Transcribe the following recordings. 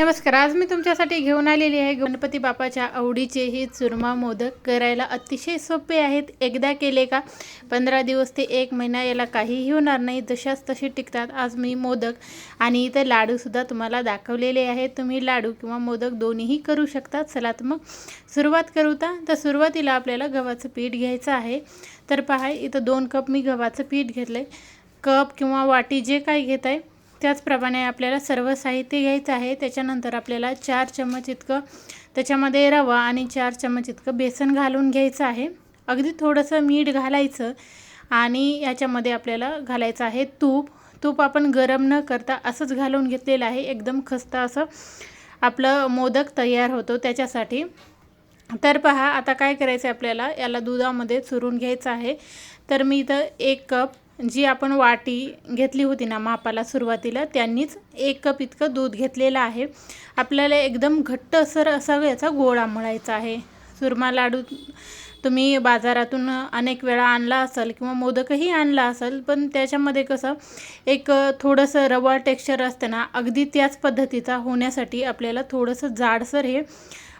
नमस्कार. आज मी तुमच्यासाठी घेऊन आलेली आहे गणपती बाप्पाच्या आवडीचे हे चुरमा मोदक. करायला अतिशय सोपे आहेत. एकदा केले का 15 दिवस ते 1 महिना याला काहीही होणार नाही, जशाच तसे टिकतात. आज मी मोदक आणि इथे लाडूसुद्धा तुम्हाला दाखवलेले आहेत. तुम्ही लाडू किंवा मोदक दोन्हीही करू शकतात. चला तर मग सुरुवात करू. तर सुरुवातीला आपल्याला गव्हाचं पीठ घ्यायचं आहे. तर पहा, इथं 2 कप मी गव्हाचं पीठ घेतलं आहे. कप किंवा वाटी जे काही घेत आहे त्याचप्रमाणे आपल्याला सर्व साहित्य घ्यायचं आहे. त्याच्यानंतर आपल्याला 4 चम्मच इतकं त्याच्यामध्ये रवा आणि 4 चम्मच इतकं बेसन घालून घ्यायचं आहे. अगदी थोडंसं मीठ घालायचं आणि याच्यामध्ये आपल्याला घालायचं आहे तूप आपण गरम न करता असंच घालून घेतलेलं आहे. एकदम खस्ता असं आपलं मोदक तयार होतो त्याच्यासाठी. तर पहा, आता काय करायचं आहे आपल्याला, याला दुधामध्ये चुरून घ्यायचं आहे. तर मी इथं 1 कप जी आपण वाटी घेतली होती ना मापाला सुरुवातीला, त्यांनीच 1 कप इतकं दूध घेतलेलं आहे. आपल्याला एकदम घट्टसर असा याचा गोळा मळायचा आहे. चुरमा लाडू तुम्ही बाजारातून अनेक वेळा आणला असाल किंवा मोदकही आणला असेल, पण त्याच्यामध्ये कसं एक थोडंसं रवा टेक्स्चर असतं ना, अगदी त्याच पद्धतीचा होण्यासाठी आपल्याला थोडंसं जाडसर हे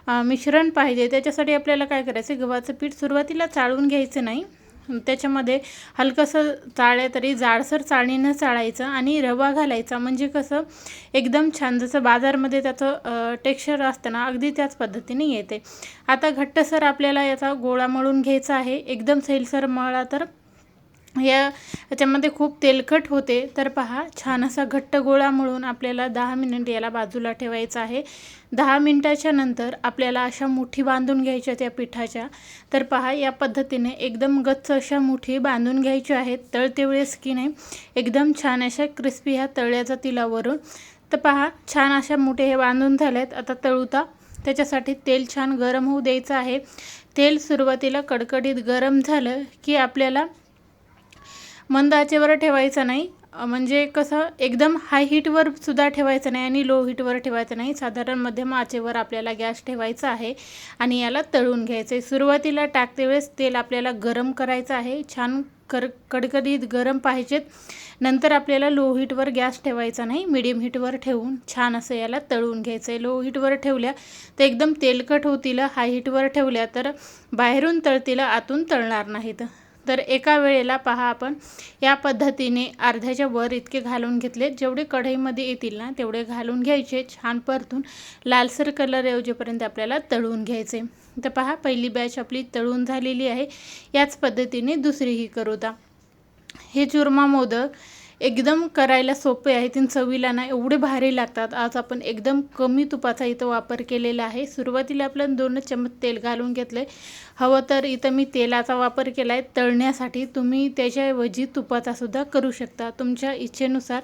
मिश्रण पाहिजे. त्याच्यासाठी आपल्याला काय करायचं, गव्हाचं पीठ सुरुवातीला चाळून घ्यायचं नाही. त्याच्यामध्ये हलकंसं चाळलं तरी जाडसर चाळणीनं चाळायचं आणि रवा घालायचा. म्हणजे कसं एकदम छान, जसं बाजारमध्ये त्याचं टेक्स्चर असतं ना, अगदी त्याच पद्धतीने येते. आता घट्टसर आपल्याला याचा गोळा मळून घ्यायचा आहे. एकदम सैलसर मळला तर याच्यामध्ये खूप तेलकट होते. तर पहा, छान असा घट्ट गोळा मळून आपल्याला 10 मिनिट याला बाजूला ठेवायचा आहे. 10 मिनिटाच्या नंतर आपल्याला अशा मुठी बांधून घ्यायच्या त्या पिठाच्या. तर पहा, या पद्धतीने एकदम गच्च अशा मुठी बांधून घ्यायच्या आहेत. तळते वेळेस की नाही एकदम छान अशा क्रिस्पी ह्या तळल्या जातील वरून. तर पहा, छान अशा मुठे हे बांधून झाल्यात. आता तळूता त्याच्यासाठी तेल छान गरम होऊ द्यायचं आहे. तेल सुरुवातीला कडकडीत गरम झालं की आपल्याला मंद आचेवर ठेवायचं नाही. म्हणजे कसं एकदम हाय हीटवर सुद्धा ठेवायचं नाही आणि लो हीटवर ठेवायचं नाही. साधारण मध्यम आचेवर आपल्याला गॅस ठेवायचा आहे आणि याला तळून घ्यायचं आहे. सुरुवातीला टाकते वेळेस तेल आपल्याला गरम करायचं आहे. छान कडकडीत गरम पाहिजेत. नंतर आपल्याला लो हीटवर गॅस ठेवायचा नाही, मिडियम हीटवर ठेवून छान असं याला तळून घ्यायचं आहे. लो हीटवर ठेवल्या तर एकदम तेलकट होतील. हाय हीटवर ठेवल्या तर बाहेरून तळतील, आतून तळणार नाहीत. तर एका वेळेला पहा, आपण या पद्धतीने अर्ध्याच्या वर इतके घालून घेतले. जेवढे कढईमध्ये येतील ना तेवढे घालून घ्यायचे. छान परतून लालसर कलर येऊपर्यंत आपल्याला तळून घ्यायचे. तर पहा, पहिली बॅच आपली तळून झालेली आहे. याच पद्धतीने दुसरीही करू. हे चुरमा मोदक एकदम करायला सोपे आहेत आणि चवीला ना एवढे भारी लागतात. आज आपण एकदम कमी तुपाचा इथं वापर केलेला आहे. सुरुवातीला आपल्याला 2 चमच तेल घालून घेतले. हवं तर इथं मी तेलाचा वापर केला आहे तळण्यासाठी. तुम्ही त्याच्याऐवजी तुपाचा सुद्धा करू शकता तुमच्या इच्छेनुसार.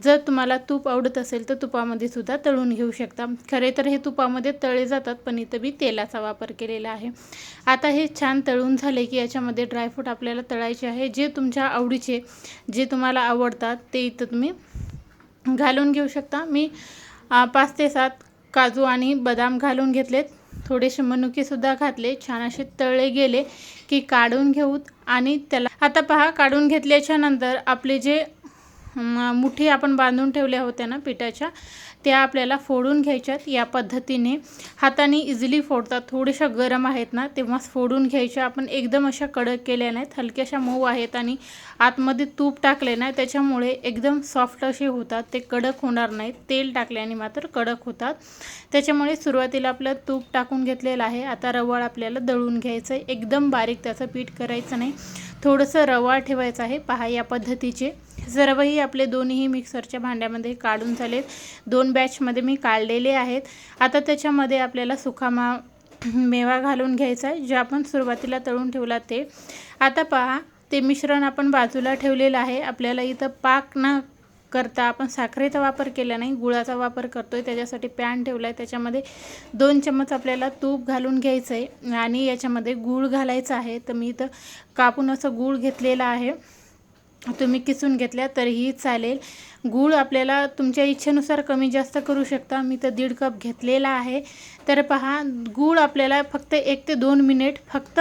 जर तुम्हाला तूप आवडत असेल तर तुपामध्ये सुद्धा तळून घेऊ शकता. खरे तर हे तुपामध्ये तळे जातात, पण इथं मी तेलाचा वापर केलेला आहे. आता हे छान तळून झाले की याच्यामध्ये ड्रायफ्रूट आपल्याला तळायचे आहे. जे तुमच्या आवडीचे, जे तुम्हाला आवडतात ते इथं तुम्ही घालून घेऊ शकता. मी 5 ते 7 काजू आणि बदाम घालून घेतलेत. थोडेसे मनुकेसुद्धा घातले. छान असे तळले गेले की काढून घेऊत आणि त्याला आता पहा, काढून घेतल्याच्या नंतर आपले जे मुठी आपण बांधून ठेवल्या होत्या ना पिठाच्या, त्या आपल्याला फोडून घ्यायच्यात. या पद्धतीने हाताने इझिली फोडतात. थोड्याशा गरम आहेत ना तेव्हाच फोडून घ्यायच्या. आपण एकदम अशा कडक केल्या नाहीत, हलक्याशा मऊ आहेत आणि आतमध्ये तूप टाकले नाही त्याच्यामुळे एकदम सॉफ्ट असे होतात. ते कडक होणार नाहीत. तेल टाकल्याने मात्र कडक होतात. त्याच्यामुळे सुरुवातीला आपलं तूप टाकून घेतलेलं आहे. आता रवाळ आपल्याला दळून घ्यायचं आहे. एकदम बारीक त्याचं पीठ करायचं नाही, थोडंसं रवाळ ठेवायचं आहे. पहा, या पद्धतीचे सर्वही आपले दोन्हीही मिक्सरच्या भांड्यामध्ये काढून झालेत. 2 बॅचमध्ये मी काढलेले आहेत. आता त्याच्यामध्ये आपल्याला सुका मेवा घालून घ्यायचा आहे, जे आपण सुरुवातीला तळून ठेवला ते. आता पहा, ते मिश्रण आपण बाजूला ठेवलेलं आहे. आपल्याला इथं पाक न करता आपण साखरेचा वापर केला नाही, गुळाचा वापर करतो आहे. त्याच्यासाठी पॅन ठेवला आहे. त्याच्यामध्ये 2 चम्मच आपल्याला तूप घालून घ्यायचं आहे आणि याच्यामध्ये गूळ घालायचा आहे. तर मी इथं कापून असं गूळ घेतलेला आहे. तुम्ही किसून घेतल्या तरीही चालेल. गूळ आपल्याला तुमच्या इच्छेनुसार कमी जास्त करू शकता. मी तर 1.5 कप घेतलेला आहे. तर पहा, गूळ आपल्याला फक्त 1 ते 2 मिनिट फक्त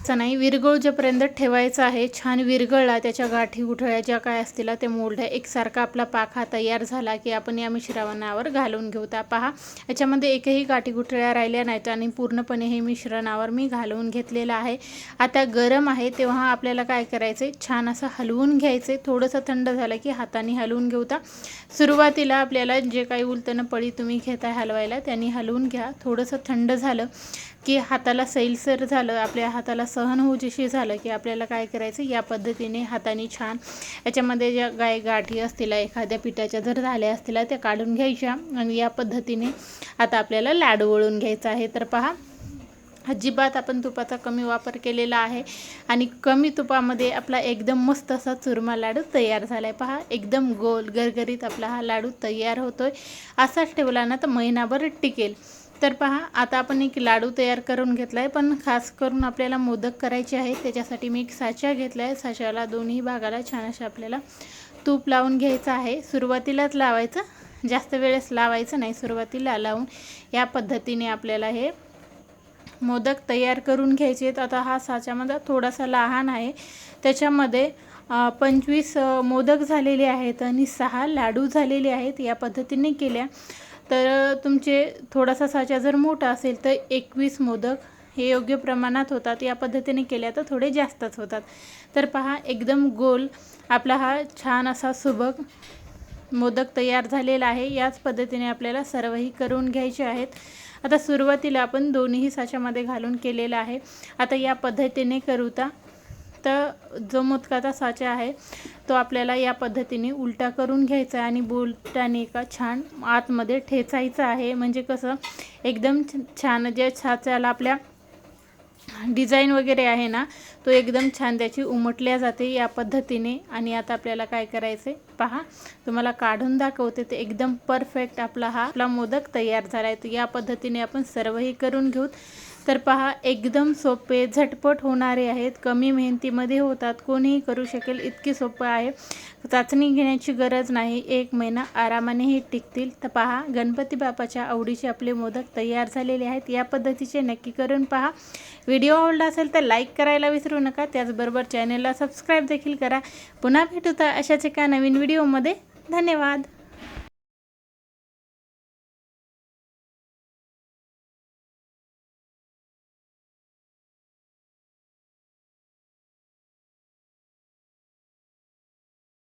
नाही विरघळूपर्यंत ठेवायचं आहे. छान विरघळला, त्याच्या गाठी गुठळ्या ज्या काय असतील ते मोडल्या, एकसारखा आपला पाक हा तयार झाला की आपण या मिश्रणावर घालून घेऊ. तर पहा, याच्यामध्ये एकही गाठी गुठळ्या राहिल्या नाहीत आणि पूर्णपणे हे मिश्रणावर मी घालून घेतलेलं आहे. आता गरम आहे तेव्हा आपल्याला काय करायचं, छान असं हलवून घ्यायचं. थोडंसं थंड झालं की हाताने हलवून घेऊ. सुरुवातीला आपल्याला जे काही उलटणं पळी तुम्ही घेताय हलवायला त्यांनी हलवून घ्या. थोडंसं थंड झालं की हाताला सैलसर झालं, आपल्या हाताला सहन होऊ जशी झालं की आपल्याला काय करायचं, या पद्धतीने हाताने छान याच्यामध्ये ज्या गाठी असतील एखाद्या पिठाच्या जर झाल्या असतील त्या काढून घ्यायच्या आणि या पद्धतीने आता आपल्याला लाडू वळून घ्यायचा आहे. तर पहा, अजिबात आपण तुपाचा कमी वापर केलेला आहे आणि कमी तुपामध्ये आपला एकदम मस्त असा चुरमा लाडू तयार झाला आहे. पहा, एकदम गोल गरगरीत आपला हा लाडू तयार होतोय. असाच ठेवला ना तर महिनाभर टिकेल. तर पहा, आता आपण एक लाडू तयार करून घेतला आहे, पण खास करून आपल्याला मोदक करायचे आहेत. त्याच्यासाठी मी एक साचा घेतला आहे. साच्याला दोन्ही भागाला छान अशा आपल्याला तूप लावून घ्यायचं आहे. सुरुवातीलाच लावायचं, जास्त वेळेस लावायचं नाही, सुरुवातीला लावून या पद्धतीने आपल्याला हे मोदक तयार करून घ्यायचे आहेत. आता हा साच्यामध्ये थोडासा लहान आहे, त्याच्यामध्ये 25 मोदक झालेले आहेत आणि 6 लाडू झालेले आहेत. या पद्धतीने केल्या तर तुमचे थोडासा साचा जर मोठा असेल तर 21 मोदक हे योग्य प्रमाणात होतात. या पद्धतीने केल्या तर थोडे जास्तच होतात. तर पहा, एकदम गोल आपला हा छान असा सुबक मोदक तयार झालेला आहे. याच पद्धतीने आपल्याला सर्वही करून घ्यायचे आहेत. आता सुरुवातीला आपण दोन्ही साच्यामध्ये घालून केलेला आहे. आता या पद्धतीने करू तर जो मोदकाचा साचा आहे तो आपल्याला या पद्धतीने उलटा करून घ्यायचा आहे आणि बोटाने का छान आतमध्ये ठेचायचं आहे. म्हणजे कसं एकदम छान जे साच्याला आपल्या डिझाईन वगैरे आहे ना तो एकदम छान त्याची उमटल्या जाते या पद्धतीने. आणि आता आपल्याला काय करायचं आहे पहा, तुम्हाला काढून दाखवते. ते एकदम परफेक्ट आपला मोदक तयार झाला आहे. तर या पद्धतीने आपण सर्वही करून घेऊ. तर पहा, एकदम सोपे झटपट होणारे आहेत, कमी मेहनतीमध्ये होतात, कोणीही करू शकेल इतकी सोपं आहे. चाचणी घेण्याची गरज नाही, 1 महिना आरामानेही टिकतील. तर पहा, गणपती बाप्पाच्या आवडीचे आपले मोदक तयार झालेले आहेत. या पद्धतीचे नक्की करून पहा. व्हिडिओ आवडला असेल तर लाईक करायला विसरू नका. त्याचबरोबर चॅनलला सबस्क्राईब देखील करा. पुन्हा भेटूता अशाच एका नवीन व्हिडिओमध्ये. धन्यवाद.